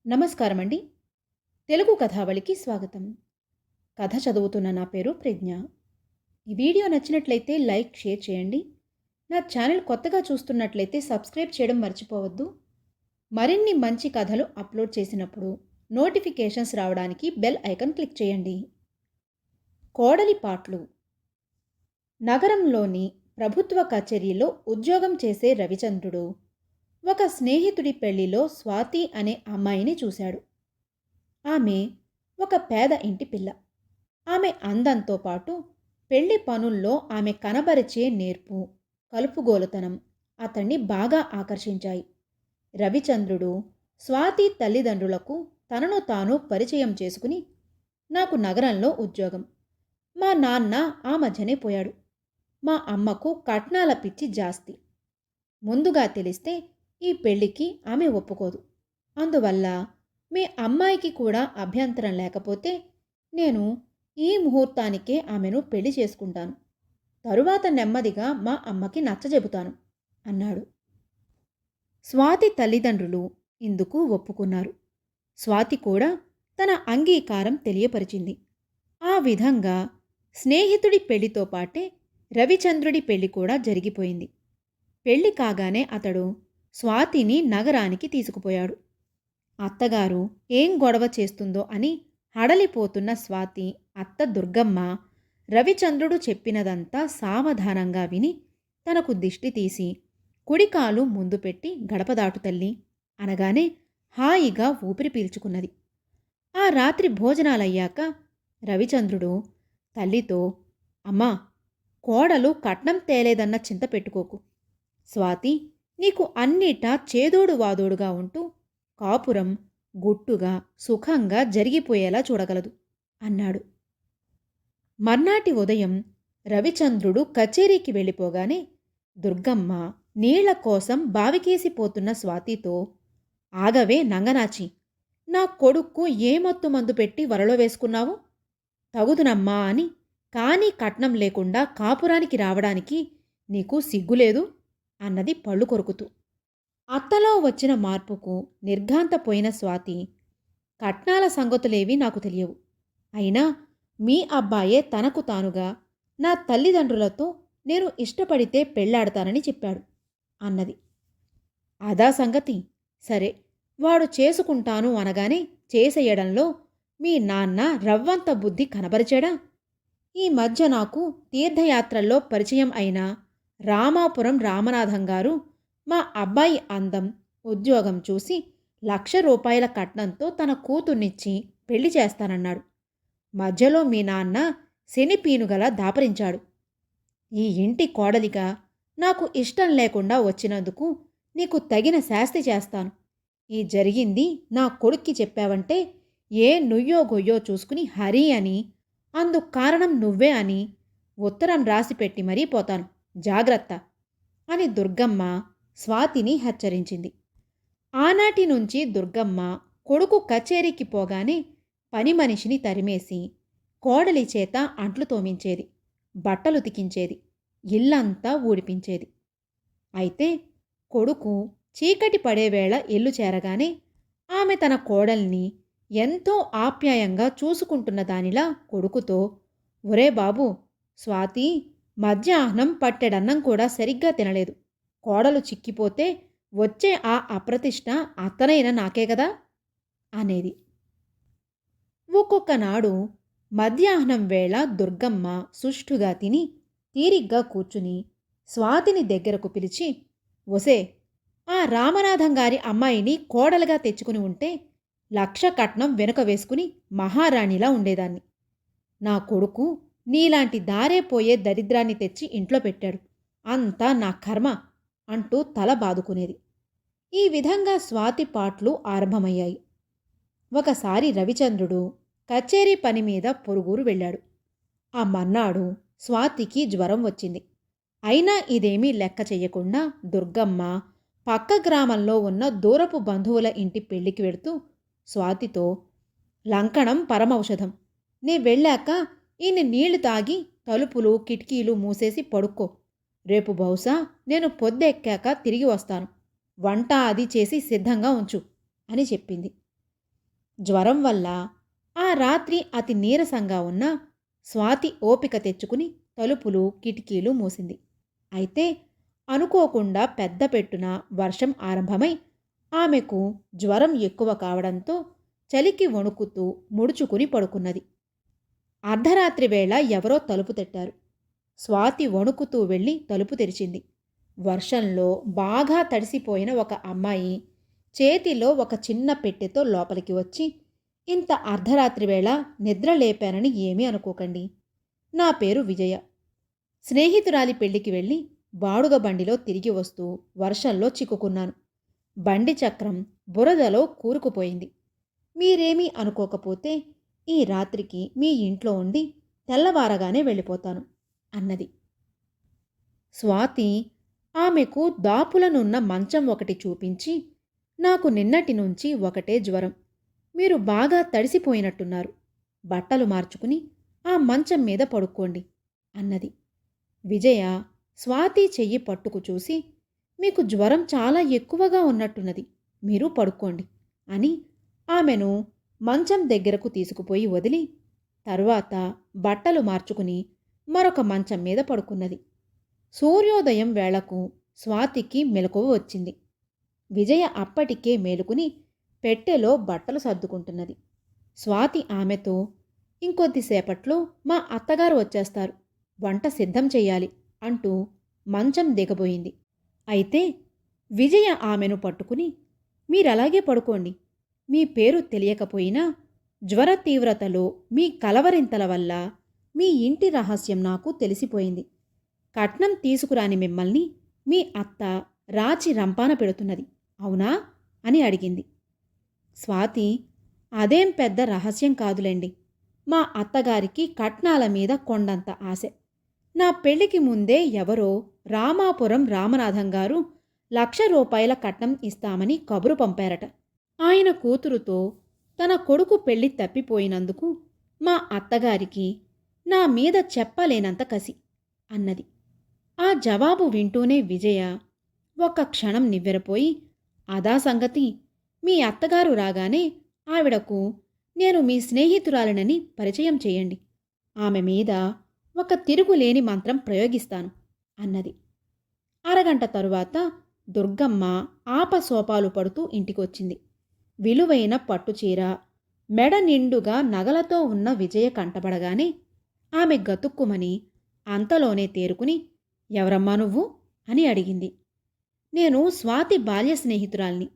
నమస్కారం అండి. తెలుగు కథావళికి స్వాగతం. కథ చదువుతున్న నా పేరు ప్రజ్ఞ. ఈ వీడియో నచ్చినట్లయితే లైక్, షేర్ చేయండి. నా ఛానల్ కొత్తగా చూస్తున్నట్లయితే సబ్స్క్రైబ్ చేయడం మర్చిపోవద్దు. మరిన్ని మంచి కథలు అప్లోడ్ చేసినప్పుడు నోటిఫికేషన్స్ రావడానికి బెల్ ఐకాన్ క్లిక్ చేయండి. కోడలి పాట్లు. నగరంలోని ప్రభుత్వ కచేరీలో ఉద్యోగం చేసే రవిచంద్రుడు ఒక స్నేహితుడి పెళ్లిలో స్వాతి అనే అమ్మాయిని చూశాడు. ఆమె ఒక పేద ఇంటి పిల్ల. ఆమె అందంతో పాటు పెళ్లి పనుల్లో ఆమె కనబరిచే నేర్పు, కలుపుగోలుతనం అతన్ని బాగా ఆకర్షించాయి. రవిచంద్రుడు స్వాతి తల్లిదండ్రులకు తనను తాను పరిచయం చేసుకుని, నాకు నగరంలో ఉద్యోగం, మా నాన్న ఆ మధ్యనే పోయాడు, మా అమ్మకు కట్నాల పిచ్చి జాస్తి, ముందుగా తెలిస్తే ఈ పెళ్లికి ఆమె ఒప్పుకోదు, అందువల్ల మీ అమ్మాయికి కూడా అభ్యంతరం లేకపోతే నేను ఈ ముహూర్తానికే ఆమెను పెళ్లి చేసుకుంటాను, తరువాత నెమ్మదిగా మా అమ్మకి నచ్చజెబుతాను అన్నాడు. స్వాతి తల్లిదండ్రులు ఇందుకు ఒప్పుకున్నారు. స్వాతి కూడా తన అంగీకారం తెలియపరిచింది. ఆ విధంగా స్నేహితుడి పెళ్లితో పాటే రవిచంద్రుడి పెళ్లి కూడా జరిగిపోయింది. పెళ్లి కాగానే అతడు స్వాతిని నగరానికి తీసుకుపోయాడు. అత్తగారు ఏం గొడవ చేస్తుందో అని హడలిపోతున్న స్వాతి అత్త దుర్గమ్మ రవిచంద్రుడు చెప్పినదంతా సావధానంగా విని తనకు దిష్టి తీసి కుడికాలు ముందు పెట్టి గడప దాటు తల్లి అనగానే హాయిగా ఊపిరి పీల్చుకున్నది. ఆ రాత్రి భోజనాలయ్యాక రవిచంద్రుడు తల్లితో, అమ్మా, కోడలు కట్నం తేలేదన్న చింత పెట్టుకోకు. స్వాతి నీకు అన్నిటా చేదోడు వాదోడుగా ఉంటూ కాపురం గుట్టుగా సుఖంగా జరిగిపోయేలా చూడగలదు అన్నాడు. మర్నాటి ఉదయం రవిచంద్రుడు కచేరీకి వెళ్ళిపోగానే దుర్గమ్మ నీళ్ల కోసం బావికేసిపోతున్న స్వాతితో, ఆగవే నంగనాచి, నా కొడుక్కు ఏ మత్తు మందు పెట్టి వలలో వేసుకున్నావు? తగుదునమ్మా అని కానీ కట్నం లేకుండా కాపురానికి రావడానికి నీకు సిగ్గులేదు అన్నది పళ్ళు కొరుకుతూ. అత్తలో వచ్చిన మార్పుకు నిర్ఘాంతపోయిన స్వాతి, కట్నాల సంగతులేవి నాకు తెలియవు, అయినా మీ అబ్బాయే తనకు తానుగా నా తల్లిదండ్రులతో నేను ఇష్టపడితే పెళ్లాడతానని చెప్పాడు అన్నది. అదా సంగతి, సరే, వాడు చేసుకుంటాను అనగానే చేసేయడంలో మీ నాన్న రవ్వంత బుద్ధి కనబరిచాడా? ఈ మధ్య నాకు తీర్థయాత్రల్లో పరిచయం అయిన రామాపురం రామనాథం గారు మా అబ్బాయి అందం, ఉద్యోగం చూసి ₹1,00,000 కట్నంతో తన కూతుర్నిచ్చి పెళ్లి చేస్తానన్నాడు. మధ్యలో మీ నాన్న శనిపీనుగల దాపరించాడు. ఈ ఇంటి కోడలిగా నాకు ఇష్టం లేకుండా వచ్చినందుకు నీకు తగిన శాస్తి చేస్తాను. ఈ జరిగింది నా కొడుక్కి చెప్పావంటే ఏ నుయ్యో గొయ్యో చూసుకుని హరి అని, అందుకు కారణం నువ్వే అని ఉత్తరం రాసిపెట్టి మరీ పోతాను, జాగ్రత్త అని దుర్గమ్మ స్వాతిని హెచ్చరించింది. ఆనాటి నుంచి దుర్గమ్మ కొడుకు కచేరీకి పోగానే పని మనిషిని తరిమేసి కోడలి చేత అంట్లు తోమించేది, బట్టలు తికించేది, ఇల్లంతా ఊడిపించేది. అయితే కొడుకు చీకటి పడేవేళ ఇల్లు చేరగానే ఆమె తన కోడల్ని ఎంతో ఆప్యాయంగా చూసుకుంటున్న దానిలా కొడుకుతో, ఒరే బాబు, స్వాతి మధ్యాహ్నం పట్టెడన్నం కూడా సరిగ్గా తినలేదు, కోడలు చిక్కిపోతే వచ్చే ఆ అప్రతిష్ట అత్తనైన నాకే కదా అనేది. ఒక్కొక్క నాడు మధ్యాహ్నం వేళ దుర్గమ్మ సుష్ఠుగా తిని తీరిగ్గా కూర్చుని స్వాతిని దగ్గరకు పిలిచి, ఒసే, ఆ రామనాథం గారి అమ్మాయిని కోడలుగా తెచ్చుకుని ఉంటే 1,00,000 కట్నం వెనుక వేసుకుని మహారాణిలా ఉండేదాన్ని. నా కొడుకు నీలాంటి దారే పోయే దరిద్రాన్ని తెచ్చి ఇంట్లో పెట్టాడు, అంతా నా కర్మ అంటూ తల బాదుకునేది. ఈ విధంగా స్వాతి పాట్లు ఆరంభమయ్యాయి. ఒకసారి రవిచంద్రుడు కచేరీ పని మీద పొరుగురు వెళ్ళాడు. ఆ మర్నాడు స్వాతికి జ్వరం వచ్చింది. అయినా ఇదేమీ లెక్క చెయ్యకుండా దుర్గమ్మ పక్క గ్రామంలో ఉన్న దూరపు బంధువుల ఇంటి పెళ్లికి వెడుతూ స్వాతితో, లంకణం పరమౌషధం, నే వెళ్ళాక ఈయన నీళ్లు తాగి తలుపులు కిటికీలు మూసేసి పడుక్కో, రేపు బహుశా నేను పొద్దెక్కాక తిరిగి వస్తాను, వంట అది చేసి సిద్ధంగా ఉంచు అని చెప్పింది. జ్వరం వల్ల ఆ రాత్రి అతి నీరసంగా ఉన్న స్వాతి ఓపిక తెచ్చుకుని తలుపులు కిటికీలు మూసింది. అయితే అనుకోకుండా పెద్ద పెట్టున వర్షం ఆరంభమై ఆమెకు జ్వరం ఎక్కువ కావడంతో చలికి వణుకుతూ ముడుచుకుని పడుకున్నది. అర్ధరాత్రి వేళ ఎవరో తలుపు తట్టారు. స్వాతి వణుకుతూ వెళ్ళి తలుపు తెరిచింది. వర్షంలో బాగా తడిసిపోయిన ఒక అమ్మాయి చేతిలో ఒక చిన్న పెట్టెతో లోపలికి వచ్చి, ఇంత అర్ధరాత్రి వేళ నిద్ర లేపానని ఏమీ అనుకోకండి. నా పేరు విజయ. స్నేహితురాలి పెళ్లికి వెళ్ళి బాడుగ బండిలో తిరిగి వస్తూ వర్షంలో చిక్కుకున్నాను. బండి చక్రం బురదలో కూరుకుపోయింది. మీరేమీ అనుకోకపోతే ఈ రాత్రికి మీ ఇంట్లో ఉండి తెల్లవారగానే వెళ్ళిపోతాను అన్నది. స్వాతి ఆమెకు దాపులనున్న మంచం ఒకటి చూపించి, నాకు నిన్నటి నుంచి ఒకటే జ్వరం. మీరు బాగా తడిసిపోయినట్టున్నారు. బట్టలు మార్చుకుని ఆ మంచం మీద పడుకోండి అన్నది. విజయ స్వాతి చెయ్యి పట్టుకు చూసి, మీకు జ్వరం చాలా ఎక్కువగా ఉన్నట్టున్నది, మీరు పడుకోండి అని ఆమెను మంచం దగ్గరకు తీసుకుపోయి వదిలి తరువాత బట్టలు మార్చుకుని మరొక మంచం మీద పడుకున్నది. సూర్యోదయం వేళకు స్వాతికి మెలకువ వచ్చింది. విజయ అప్పటికే మేలుకుని పెట్టెలో బట్టలు సర్దుకుంటున్నది. స్వాతి ఆమెతో, ఇంకొద్దిసేపట్లో మా అత్తగారు వచ్చేస్తారు, వంట సిద్ధం చెయ్యాలి అంటూ మంచం దిగబోయింది. అయితే విజయ ఆమెను పట్టుకుని, మీరలాగే పడుకోండి. మీ పేరు తెలియకపోయినా జ్వర తీవ్రతలో మీ కలవరింతల వల్ల మీ ఇంటి రహస్యం నాకు తెలిసిపోయింది. కట్నం తీసుకురాని మిమ్మల్ని మీ అత్త రాచి రంపాన పెడుతున్నది, అవునా అని అడిగింది. స్వాతి, అదేం పెద్ద రహస్యం కాదులేండి. మా అత్తగారికి కట్నాల మీద కొండంత ఆశ. నా పెళ్లికి ముందే ఎవరో రామాపురం రామనాథం గారు 1,00,000 రూపాయల కట్నం ఇస్తామని కబురు పంపారట. ఆయన కూతురుతో తన కొడుకు పెళ్లి తప్పిపోయినందుకు మా అత్తగారికి నా మీద చెప్పలేనంత కసి అన్నది. ఆ జవాబు వింటూనే విజయ ఒక్క క్షణం నివ్వెరపోయి, అదా సంగతి, మీ అత్తగారు రాగానే ఆవిడకు నేను మీ స్నేహితురాలినని పరిచయం చేయండి. ఆమె మీద ఒక తిరుగులేని మంత్రం ప్రయోగిస్తాను అన్నది. అరగంట తరువాత దుర్గమ్మ ఆపసోపాలు పడుతూ ఇంటికొచ్చింది. విలువైన పట్టుచీర, మెడ నిండుగా నగలతో ఉన్న విజయ కంటపడగానే ఆమె గతుక్కుమని అంతలోనే తేరుకుని, ఎవరమ్మా నువ్వు అని అడిగింది. నేను స్వాతి బాల్య స్నేహితురాల్ని.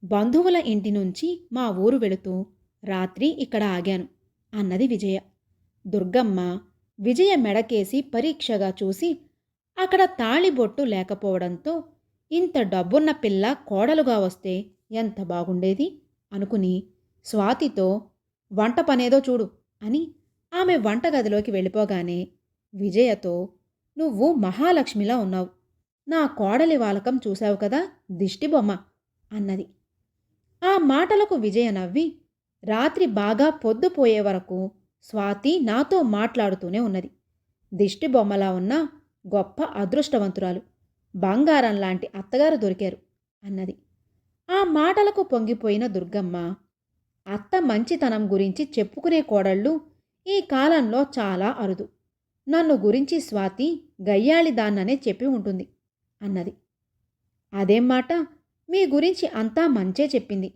బంధువుల ఇంటి నుంచి మా ఊరు వెళుతూ రాత్రి ఇక్కడ ఆగాను అన్నది విజయ. దుర్గమ్మ విజయ మెడకేసి పరీక్షగా చూసి, అక్కడ తాళిబొట్టు లేకపోవడంతో ఇంత డబ్బున్న పిల్ల కోడలుగా వస్తే ఎంత బాగుండేది అనుకుని స్వాతితో, వంట పనేదో చూడు అని ఆమె వంటగదిలోకి వెళ్ళిపోగానే విజయతో, నువ్వు మహాలక్ష్మిలా ఉన్నావు. నా కోడలి వాలకం చూశావు కదా, దిష్టిబొమ్మ అన్నది. ఆ మాటలకు విజయ నవ్వి, రాత్రి బాగా పొద్దుపోయే వరకు స్వాతి నాతో మాట్లాడుతూనే ఉన్నది. దిష్టిబొమ్మలా ఉన్న గొప్ప అదృష్టవంతురాలు, బంగారం లాంటి అత్తగారు దొరికారు అన్నది. ఆ మాటలకు పొంగిపోయిన దుర్గమ్మ, అత్త మంచితనం గురించి చెప్పుకునే కోడళ్ళు ఈ కాలంలో చాలా అరుదు. నన్ను గురించి స్వాతి గయ్యాళిదాన్ననే చెప్పి ఉంటుంది అన్నది. అదేం మాట, మీ గురించి అంతా మంచే చెప్పింది.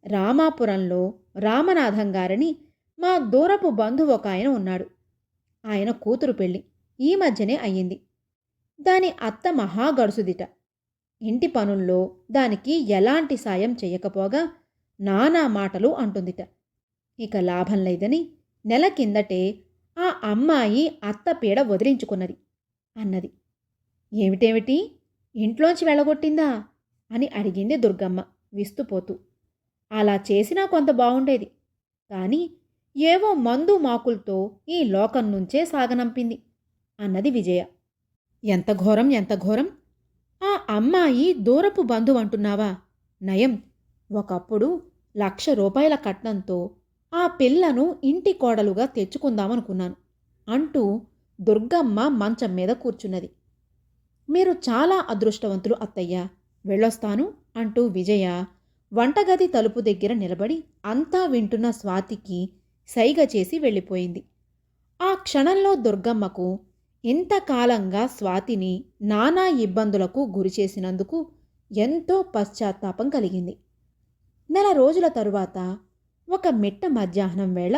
రామాపురంలో రామనాథం గారని మా దూరపు బంధువు ఒక ఆయన ఉన్నాడు. ఆయన కూతురు పెళ్ళి ఈ మధ్యనే అయ్యింది. దాని అత్త మహా గడుసుదిట. ఇంటి పనుల్లో దానికి ఎలాంటి సాయం చెయ్యకపోగా నానా మాటలు అంటుందిట. ఇక లాభం లేదని నెల కిందటే ఆ అమ్మాయి అత్త పీడ వదిలించుకున్నది అన్నది. ఏమిటేమిటి, ఇంట్లోంచి వెళ్ళగొట్టిందా అని అడిగింది దుర్గమ్మ విస్తుపోతూ. అలా చేసినా కొంత బావుండేది, కానీ ఏవో మందు మాకులతో ఈ లోకం నుంచే సాగనంపింది అన్నది విజయ. ఎంత ఘోరం, ఎంత ఘోరం! ఆ అమ్మాయి దూరపు బంధువంటున్నావా? నయం, ఒకప్పుడు 1,00,000 రూపాయల కట్నంతో ఆ పిల్లను ఇంటి కోడలుగా తెచ్చుకుందామనుకున్నాను అంటూ దుర్గమ్మ మంచం మీద కూర్చున్నది. మీరు చాలా అదృష్టవంతులు అత్తయ్య, వెళ్ళొస్తాను అంటూ విజయ వంటగది తలుపు దగ్గర నిలబడి అంతా వింటున్న స్వాతికి సైగ చేసి వెళ్ళిపోయింది. ఆ క్షణంలో దుర్గమ్మకు ఇంతకాలంగా స్వాతిని నానా ఇబ్బందులకు గురిచేసినందుకు ఎంతో పశ్చాత్తాపం కలిగింది. నెల రోజుల తరువాత ఒక మిట్ట మధ్యాహ్నం వేళ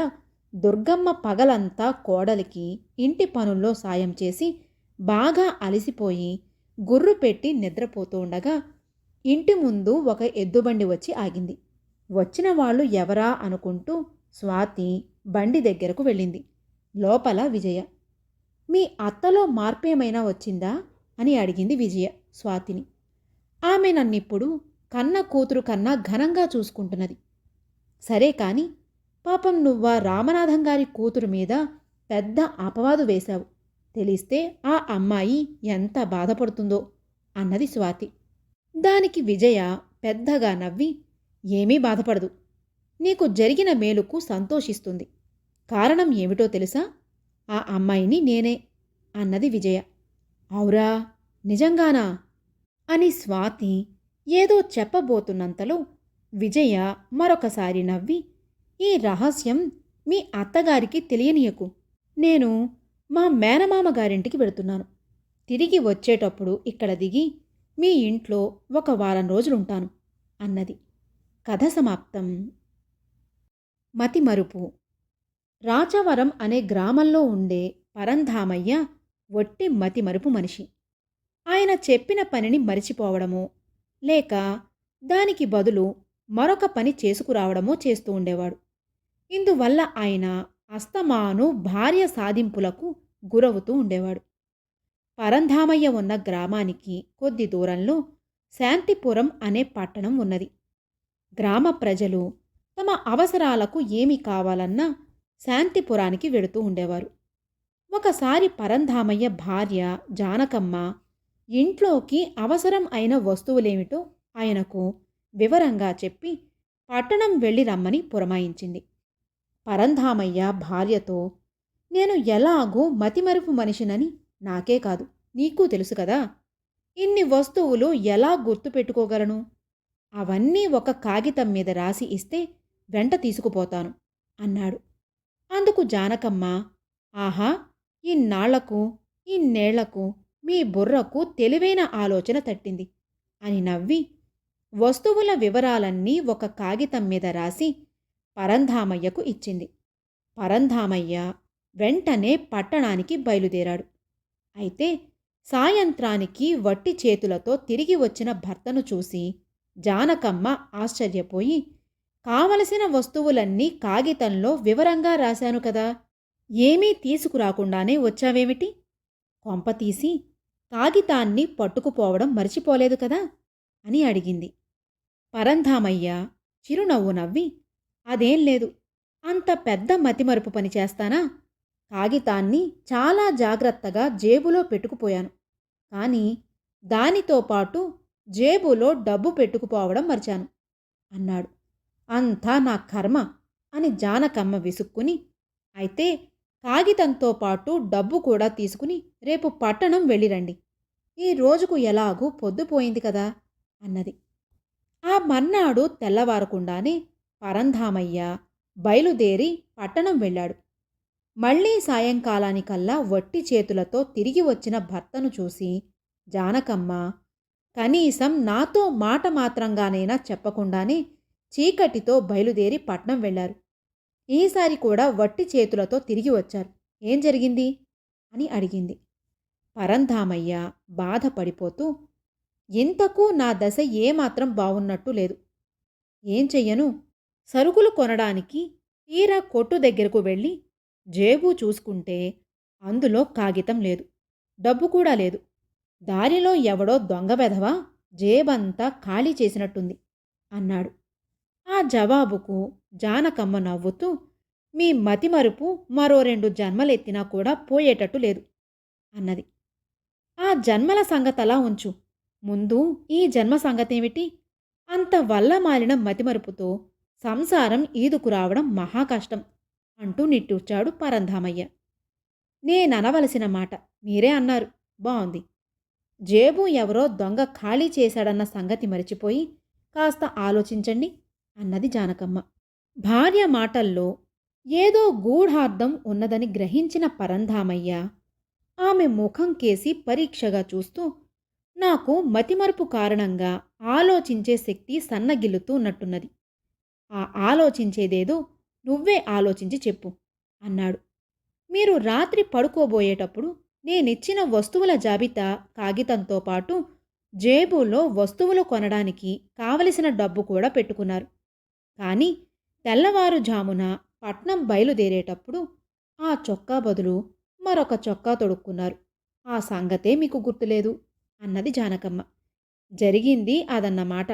దుర్గమ్మ పగలంతా కోడలికి ఇంటి పనుల్లో సాయం చేసి బాగా అలసిపోయి గుర్రు పెట్టి నిద్రపోతూ ఉండగా ఇంటి ముందు ఒక ఎద్దుబండి వచ్చి ఆగింది. వచ్చిన వాళ్ళు ఎవరా అనుకుంటూ స్వాతి బండి దగ్గరకు వెళ్ళింది. లోపల విజయ. మీ అత్తలో మార్పేమైనా వచ్చిందా అని అడిగింది విజయ స్వాతిని. ఆమె నన్నిప్పుడు కన్న కూతురు కన్నా ఘనంగా చూసుకుంటున్నది. సరే కాని పాపం నువ్వా రామనాథం గారి కూతురు మీద పెద్ద అపవాదు వేశావు. తెలిస్తే ఆ అమ్మాయి ఎంత బాధపడుతుందో అన్నది స్వాతి. దానికి విజయ పెద్దగా నవ్వి, ఏమీ బాధపడదు. నీకు జరిగిన మేలుకు సంతోషిస్తుంది. కారణం ఏమిటో తెలుసా? ఆ అమ్మాయిని నేనే అన్నది విజయ. ఔరా, నిజంగానా అని స్వాతి ఏదో చెప్పబోతున్నంతలో విజయ మరొకసారి నవ్వి, ఈ రహస్యం మీ అత్తగారికి తెలియనీయకు. నేను మా మేనమామ గారింటికి వెళుతున్నాను. తిరిగి వచ్చేటప్పుడు ఇక్కడ దిగి మీ ఇంట్లో ఒక వారం రోజులుంటాను అన్నది. కథ సమాప్తం. మతిమరుపు. రాచవరం అనే గ్రామంలో ఉండే పరంధామయ్య ఒట్టి మతిమరుపు మనిషి. ఆయన చెప్పిన పనిని మరిచిపోవడమో లేక దానికి బదులు మరొక పని చేసుకురావడమో చేస్తూ ఉండేవాడు. ఇందువల్ల ఆయన అస్తమాను భార్య సాధింపులకు గురవుతూ ఉండేవాడు. పరంధామయ్య ఉన్న గ్రామానికి కొద్ది దూరంలో శాంతిపురం అనే పట్టణం ఉన్నది. గ్రామ ప్రజలు తమ అవసరాలకు ఏమి కావాలన్నా శాంతిపురానికి వెడుతూ ఉండేవారు. ఒకసారి పరంధామయ్య భార్య జానకమ్మ ఇంట్లోకి అవసరం అయిన వస్తువులేమిటో ఆయనకు వివరంగా చెప్పి పట్టణం వెళ్ళి రమ్మని పురమాయించింది. పరంధామయ్య భార్యతో, నేను ఎలాగూ మతిమరుపు మనిషినని నాకే కాదు నీకూ తెలుసు కదా, ఇన్ని వస్తువులు ఎలా గుర్తుపెట్టుకోగలను? అవన్నీ ఒక కాగితం మీద రాసి ఇస్తే వెంట తీసుకుపోతాను అన్నాడు. అందుకు జానకమ్మ, ఆహా, ఇన్నేళ్లకు మీ బుర్రకు తెలివైన ఆలోచన తట్టింది అని నవ్వి వస్తువుల వివరాలన్నీ ఒక కాగితం మీద రాసి పరంధామయ్యకు ఇచ్చింది. పరంధామయ్య వెంటనే పట్టణానికి బయలుదేరాడు. అయితే సాయంత్రానికి వట్టి చేతులతో తిరిగి వచ్చిన భర్తను చూసి జానకమ్మ ఆశ్చర్యపోయి, కావలసిన వస్తువులన్నీ కాగితంలో వివరంగా రాశాను కదా, ఏమీ తీసుకురాకుండానే వచ్చావేమిటి? కొంపతీసి కాగితాన్ని పట్టుకుపోవడం మర్చిపోలేదు కదా అని అడిగింది. పరంధామయ్య చిరునవ్వు నవ్వి, అదేం లేదు, అంత పెద్ద మతిమరుపు పని చేస్తానా? కాగితాన్ని చాలా జాగ్రత్తగా జేబులో పెట్టుకుపోయాను. కానీ దానితో పాటు జేబులో డబ్బు పెట్టుకుపోవడం మర్చాను అన్నాడు. అంతా నా కర్మ అని జానకమ్మ విసుక్కుని, అయితే కాగితంతో పాటు డబ్బు కూడా తీసుకుని రేపు పట్టణం వెళ్ళిరండి. ఈ రోజుకు ఎలాగూ పొద్దుపోయింది కదా అన్నది. ఆ మర్నాడు తెల్లవారకుండానే పరంధామయ్య బయలుదేరి పట్టణం వెళ్ళాడు. మళ్లీ సాయంకాలానికల్లా వట్టి చేతులతో తిరిగి వచ్చిన భర్తను చూసి జానకమ్మ, కనీసం నాతో మాట మాత్రంగానైనా చెప్పకుండానే చీకటితో బయలుదేరి పట్నం వెళ్లారు. ఈసారి కూడా వట్టి చేతులతో తిరిగి వచ్చారు. ఏం జరిగింది అని అడిగింది. పరంధామయ్య బాధపడిపోతూ, ఇంతకు నా దశ ఏమాత్రం బావున్నట్టు లేదు. ఏం చెయ్యను? సరుకులు కొనడానికి తీరా కొట్టు దగ్గరకు వెళ్ళి జేబు చూసుకుంటే అందులో కాగితం లేదు, డబ్బు కూడా లేదు. దారిలో ఎవడో దొంగ వెధవా జేబంతా ఖాళీ చేసినట్టుంది అన్నాడు. ఆ జవాబుకు జానకమ్మ నవ్వుతూ, మీ మతిమరుపు మరో 2 జన్మలెత్తినా కూడా పోయేటట్టు లేదు అన్నది. ఆ జన్మల సంగతలా ఉంచు, ముందు ఈ జన్మ సంగతేమిటి? అంత వల్ల మాలిన మతిమరుపుతో సంసారం ఈదుకు రావడం మహాకష్టం అంటూ నిట్టూర్చాడు పరంధామయ్య. నేననవలసిన మాట మీరే అన్నారు, బావుంది. జేబు ఎవరో దొంగ ఖాళీ చేశాడన్న సంగతి మరిచిపోయి కాస్త ఆలోచించండి అన్నది జానకమ్మ. భార్య మాటల్లో ఏదో గూఢార్థం ఉన్నదని గ్రహించిన పరంధామయ్య ఆమె ముఖం కేసి పరీక్షగా చూస్తూ, నాకు మతిమరుపు కారణంగా ఆలోచించే శక్తి సన్నగిల్లుతూ ఉన్నట్టున్నది. ఆ ఆలోచించేదేదో నువ్వే ఆలోచించి చెప్పు అన్నాడు. మీరు రాత్రి పడుకోబోయేటప్పుడు నేనిచ్చిన వస్తువుల జాబితా కాగితంతో పాటు జేబులో వస్తువులు కొనడానికి కావలసిన డబ్బు కూడా పెట్టుకున్నారు. కానీ తెల్లవారుజామున పట్నం బయలుదేరేటప్పుడు ఆ చొక్కా బదులు మరొక చొక్కా తొడుక్కున్నారు. ఆ సంగతే మీకు గుర్తులేదు అన్నది జానకమ్మ. జరిగింది అదన్నమాట.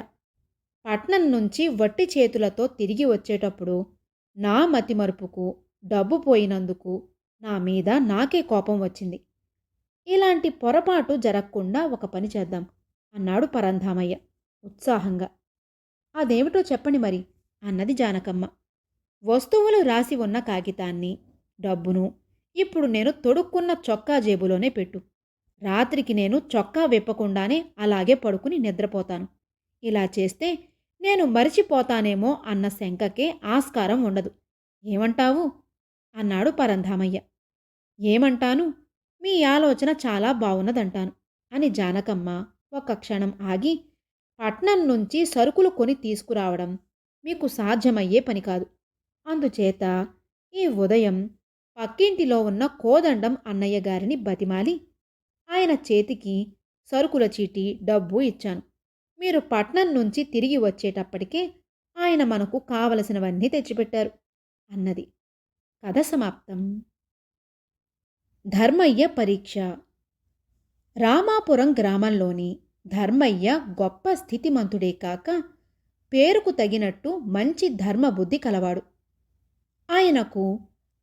పట్నం నుంచి వట్టి చేతులతో తిరిగి వచ్చేటప్పుడు నా మతిమరుపుకు డబ్బు పోయినందుకు నా మీద నాకే కోపం వచ్చింది. ఇలాంటి పొరపాటు జరగకుండా ఒక పని చేద్దాం అన్నాడు పరంధామయ్య ఉత్సాహంగా. అదేమిటో చెప్పండి మరి అన్నది జానకమ్మ. వస్తువులు రాసి ఉన్న కాగితాన్ని, డబ్బును ఇప్పుడు నేను తొడుక్కున్న చొక్కా జేబులోనే పెట్టు. రాత్రికి నేను చొక్కా విప్పకుండానే అలాగే పడుకుని నిద్రపోతాను. ఇలా చేస్తే నేను మరిచిపోతానేమో అన్న శంకకే ఆస్కారం ఉండదు. ఏమంటావు అన్నాడు పరంధామయ్య. ఏమంటాను, మీ ఆలోచన చాలా బావున్నదంటాను అని జానకమ్మ ఒక్క క్షణం ఆగి, పట్నం నుంచి సరుకులు కొని తీసుకురావడం మీకు సాధ్యమయ్యే పని కాదు. అందుచేత ఈ ఉదయం పక్కింటిలో ఉన్న కోదండం అన్నయ్య గారిని బతిమాలి ఆయన చేతికి సరుకుల చీటీ డబ్బు ఇచ్చాను. మీరు పట్నం నుంచి తిరిగి వచ్చేటప్పటికే ఆయన మనకు కావలసినవన్నీ తెచ్చిపెట్టారు అన్నది. కథ సమాప్తం. ధర్మయ్య పరీక్ష. రామాపురం గ్రామంలోని ధర్మయ్య గొప్ప స్థితిమంతుడే కాక పేరుకు తగినట్టు మంచి ధర్మబుద్ధి కలవాడు. ఆయనకు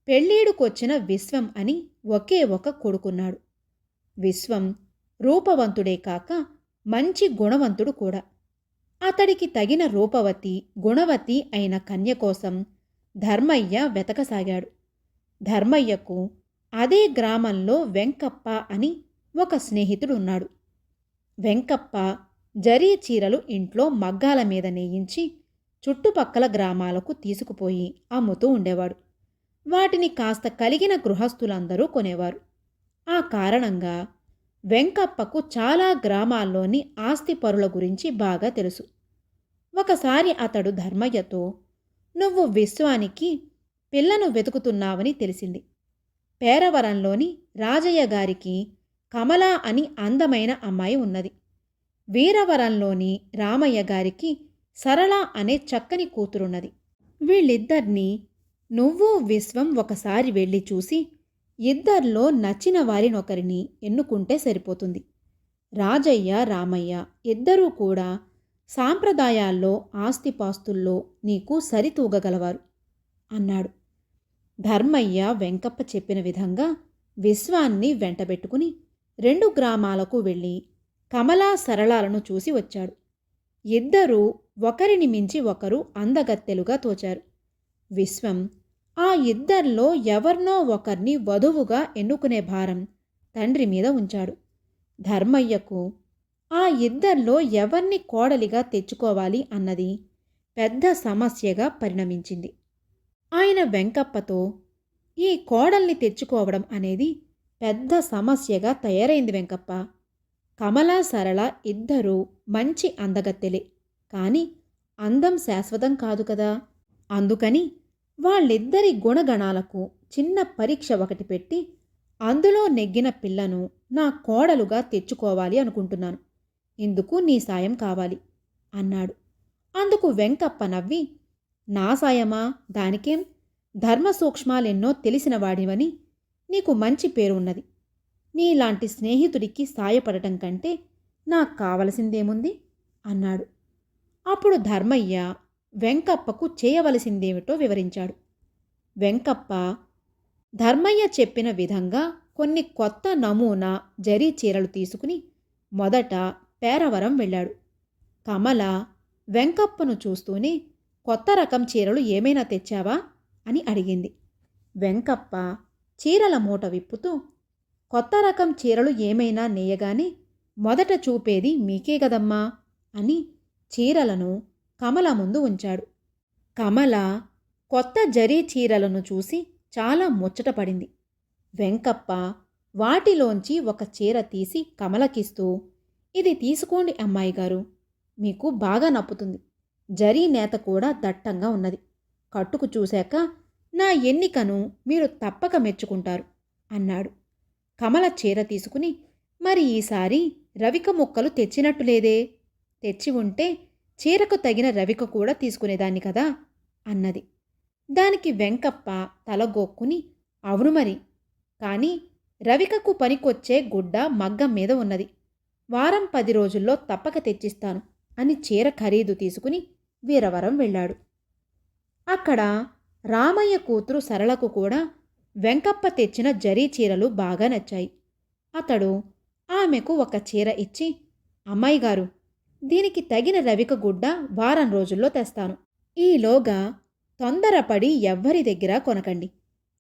పెళ్ళీడుకొచ్చిన విశ్వం అని ఒకే ఒక కొడుకున్నాడు. విశ్వం రూపవంతుడే కాక మంచి గుణవంతుడు కూడా. అతడికి తగిన రూపవతి, గుణవతి అయిన కన్య కోసం ధర్మయ్య వెతకసాగాడు. ధర్మయ్యకు అదే గ్రామంలో వెంకప్ప అని ఒక స్నేహితుడున్నాడు. వెంకప్ప జరీ చీరలు ఇంట్లో మగ్గాల మీద నేయించి చుట్టుపక్కల గ్రామాలకు తీసుకుపోయి అమ్ముతూ ఉండేవాడు. వాటిని కాస్త కలిగిన గృహస్థులందరూ కొనేవారు. ఆ కారణంగా వెంకప్పకు చాలా గ్రామాల్లోని ఆస్తిపరుల గురించి బాగా తెలుసు. ఒకసారి అతడు ధర్మయ్యతో, నువ్వు విశ్వానికి పిల్లను వెతుకుతున్నావని తెలిసింది. పేరవరంలోని రాజయ్య గారికి కమల అని అందమైన అమ్మాయి ఉన్నది. వీరవరంలోని రామయ్య గారికి సరళ అనే చక్కని కూతురున్నది. వీళ్ళిద్దరినీ నువ్వు విశ్వం ఒకసారి వెళ్ళి చూసి ఇద్దర్లో నచ్చిన వారినొకరిని ఎన్నుకుంటే సరిపోతుంది. రాజయ్య, రామయ్య ఇద్దరూ కూడా సాంప్రదాయాల్లో, ఆస్తిపాస్తుల్లో నీకు సరితూగగలవారు అన్నాడు. ధర్మయ్య వెంకప్ప చెప్పిన విధంగా విశ్వాన్ని వెంటబెట్టుకుని 2 గ్రామాలకు వెళ్ళి కమలా, సరళాలను చూసి వచ్చాడు. ఇద్దరూ ఒకరిని మించి ఒకరు అందగత్తెలుగా తోచారు. విశ్వం ఆ ఇద్దర్లో ఎవరినో ఒకరిని వధువుగా ఎన్నుకునే భారం తండ్రి మీద ఉంచాడు. ధర్మయ్యకు ఆ ఇద్దర్లో ఎవరిని కోడలిగా తెచ్చుకోవాలి అన్నది పెద్ద సమస్యగా పరిణమించింది. ఆయన వెంకప్పతో, ఈ కోడల్ని తెచ్చుకోవడం అనేది పెద్ద సమస్యగా తయారైంది వెంకప్ప. కమల, సరళ ఇద్దరూ మంచి అందగత్తెలే, కానీ అందం శాశ్వతం కాదు కదా. అందుకని వాళ్ళిద్దరి గుణగణాలకు చిన్న పరీక్ష ఒకటి పెట్టి అందులో నెగ్గిన పిల్లను నా కోడలుగా తెచ్చుకోవాలి అనుకుంటున్నాను. ఇందుకు నీ సాయం కావాలి అన్నాడు. అందుకు వెంకప్ప నవ్వి, నా సాయమా, దానికేం, ధర్మ సూక్ష్మాలెన్నో తెలిసిన వాడివని నీకు మంచి పేరు ఉన్నది. నీలాంటి స్నేహితుడికి సాయపడటం కంటే నాకు కావలసిందేముంది అన్నాడు. అప్పుడు ధర్మయ్య వెంకప్పకు చేయవలసిందేమిటో వివరించాడు. వెంకప్ప ధర్మయ్య చెప్పిన విధంగా కొన్ని కొత్త నమూనా జరీ చీరలు తీసుకుని మొదట పేరవరం వెళ్ళాడు. కమల వెంకప్పను చూస్తూనే, కొత్త రకం చీరలు ఏమైనా తెచ్చావా అని అడిగింది. వెంకప్ప చీరల మూట విప్పుతూ, కొత్త రకం చీరలు ఏమైనా నేయగానే మొదట చూపేది మీకే గదమ్మా అని చీరలను కమల ముందు ఉంచాడు. కమల కొత్త జరీ చీరలను చూసి చాలా ముచ్చటపడింది. వెంకప్ప వాటిలోంచి ఒక చీర తీసి కమలకిస్తూ, ఇది తీసుకోండి అమ్మాయిగారు, మీకు బాగా నప్పుతుంది. జరీ నేత కూడా దట్టంగా ఉన్నది. కట్టుకు చూశాక నా ఎన్నికను మీరు తప్పక మెచ్చుకుంటారు అన్నాడు. కమల చీర తీసుకుని, మరి ఈసారి రవిక ముక్కలు తెచ్చినట్టులేదే, తెచ్చి ఉంటే చీరకు తగిన రవిక కూడా తీసుకునేదాన్ని కదా అన్నది. దానికి వెంకప్ప తలగొక్కుని, అవును మరి, కానీ రవికకు పనికొచ్చే గుడ్డ మగ్గం మీద ఉన్నది. వారం 10 రోజుల్లో తప్పక తెచ్చిస్తాను అని చీర ఖరీదు తీసుకుని వీరవరం వెళ్ళాడు. అక్కడ రామయ్య కూతురు సరళకు కూడా వెంకప్ప తెచ్చిన జరీ చీరలు బాగా నచ్చాయి. అతడు ఆమెకు ఒక చీర ఇచ్చి, అమ్మాయిగారు, దీనికి తగిన రవిక గుడ్డ వారం రోజుల్లో తెస్తాను. ఈలోగా తొందరపడి ఎవ్వరి దగ్గర కొనకండి.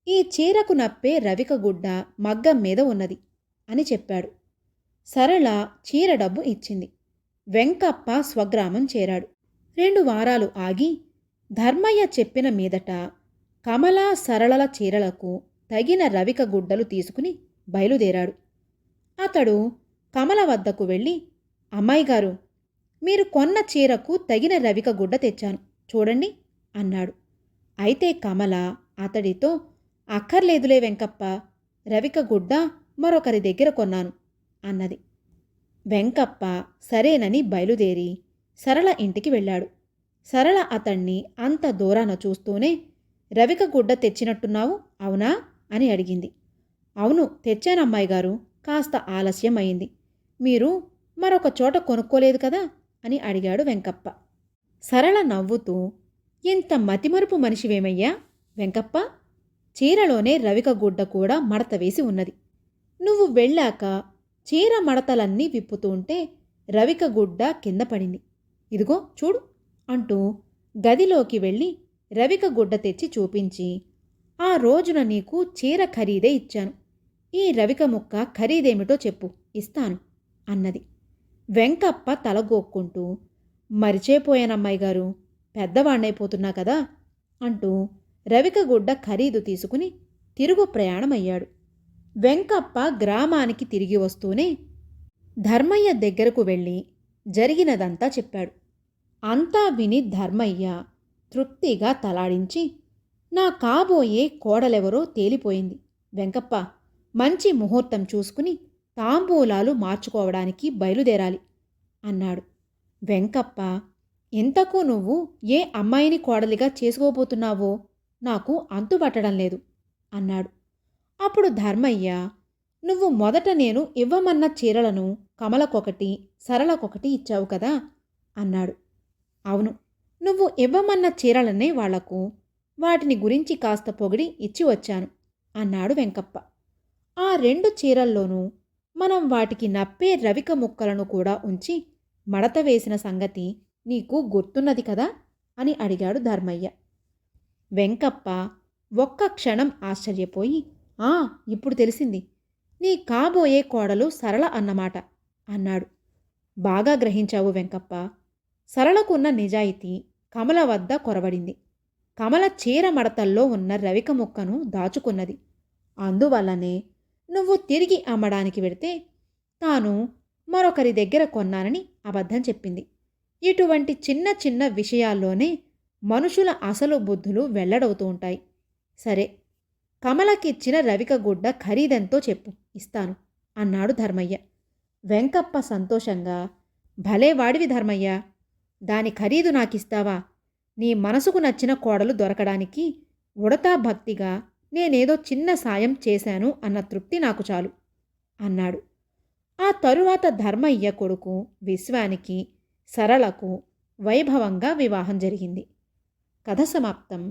ఈ చీరకు నప్పే రవిక గుడ్డ మగ్గం మీద ఉన్నది అని చెప్పాడు. సరళ చీర డబ్బు ఇచ్చింది. వెంకప్ప స్వగ్రామం చేరాడు. 2 వారాలు ఆగి ధర్మయ్య చెప్పిన మీదట కమలా సరళల చీరలకు తగిన రవిక గుడ్డలు తీసుకుని బయలుదేరాడు. అతడు కమల వద్దకు వెళ్ళి, అమ్మాయిగారు, మీరు కొన్న చీరకు తగిన రవిక గుడ్డ తెచ్చాను చూడండి అన్నాడు. అయితే కమల అతడితో, అక్కర్లేదులే వెంకప్ప, రవిక గుడ్డ మరొకరి దగ్గర కొన్నాను అన్నది. వెంకప్ప సరేనని బయలుదేరి సరళ ఇంటికి వెళ్ళాడు. సరళ అతణ్ణి అంత దూరాన చూస్తూనే, రవిక గుడ్డ తెచ్చినట్టున్నావు, అవునా అని అడిగింది. అవును తెచ్చానమ్మాయిగారు, కాస్త ఆలస్యం అయింది. మీరు మరొక చోట కొనుక్కోలేదు కదా అని అడిగాడు వెంకప్ప. సరళ నవ్వుతూ, ఇంత మతిమరుపు మనిషివేమయ్యా వెంకప్ప, చీరలోనే రవిక గుడ్డ కూడా మడత వేసి ఉన్నది. నువ్వు వెళ్ళాక చీర మడతలన్నీ విప్పుతుంటే రవిక గుడ్డ కింద పడింది. ఇదిగో చూడు అంటూ గదిలోకి వెళ్ళి రవిక గుడ్డ తెచ్చి చూపించి, ఆ రోజున నీకు చీర ఖరీదే ఇచ్చాను. ఈ రవిక ముక్క ఖరీదేమిటో చెప్పు, ఇస్తాను అన్నది. వెంకప్ప తలగోక్కుంటూ, మరిచేపోయానమ్మాయిగారు, పెద్దవాణ్ణైపోతున్నా కదా అంటూ రవిక గుడ్డ ఖరీదు తీసుకుని తిరుగు ప్రయాణమయ్యాడు. వెంకప్ప గ్రామానికి తిరిగి వస్తూనే ధర్మయ్య దగ్గరకు వెళ్ళి జరిగినదంతా చెప్పాడు. అంతా విని ధర్మయ్య తృప్తిగా తలాడించి, నా కాబోయే కోడలెవరో తేలిపోయింది వెంకప్ప, మంచి ముహూర్తం చూసుకుని తాంబూలాలు మార్చుకోవడానికి బయలుదేరాలి అన్నాడు. వెంకప్ప, ఇంతకు నువ్వు ఏ అమ్మాయిని కోడలిగా చేసుకోబోతున్నావో నాకు అంతుపట్టడం లేదు అన్నాడు. అప్పుడు ధర్మయ్య, నువ్వు మొదట నేను ఇవ్వమన్న చీరలను కమలకొకటి సరళకొకటి ఇచ్చావు కదా అన్నాడు. అవును, నువ్వు ఇవ్వమన్న చీరలనే వాళ్లకు, వాటిని గురించి కాస్త పొగిడి ఇచ్చి వచ్చాను అన్నాడు వెంకప్ప. ఆ 2 చీరల్లోనూ మనం వాటికి నప్పే రవిక ముక్కలను కూడా ఉంచి మడత వేసిన సంగతి నీకు గుర్తున్నది కదా అని అడిగాడు ధర్మయ్య. వెంకప్ప ఒక్క క్షణం ఆశ్చర్యపోయి, ఇప్పుడు తెలిసింది, నీ కాబోయే కోడలు సరళ అన్నమాట అన్నాడు. బాగా గ్రహించావు వెంకప్ప. సరళకున్న నిజాయితీ కమల వద్ద కొరవడింది. కమల చీర మడతల్లో ఉన్న రవిక ముక్కను దాచుకున్నది. అందువల్లనే నువ్వు తిరిగి అమ్మడానికి వెడితే తాను మరొకరి దగ్గర కొన్నానని అబద్ధం చెప్పింది. ఇటువంటి చిన్న చిన్న విషయాల్లోనే మనుషుల అసలు బుద్ధులు వెల్లడవుతూ ఉంటాయి. సరే, కమలకిచ్చిన రవిక గుడ్డ ఖరీదెంతో చెప్పు, ఇస్తాను అన్నాడు ధర్మయ్య. వెంకప్ప సంతోషంగా, భలే వాడివి ధర్మయ్య, దాని ఖరీదు నాకిస్తావా? నీ మనసుకు నచ్చిన కోడలు దొరకడానికి ఉడతా భక్తిగా నేనేదో చిన్న సాయం చేశాను అన్న తృప్తి నాకు చాలు అన్నాడు. ఆ తరువాత ధర్మయ్య కొడుకు విశ్వానికి సరళకు వైభవంగా వివాహం జరిగింది. కథ సమాప్తం.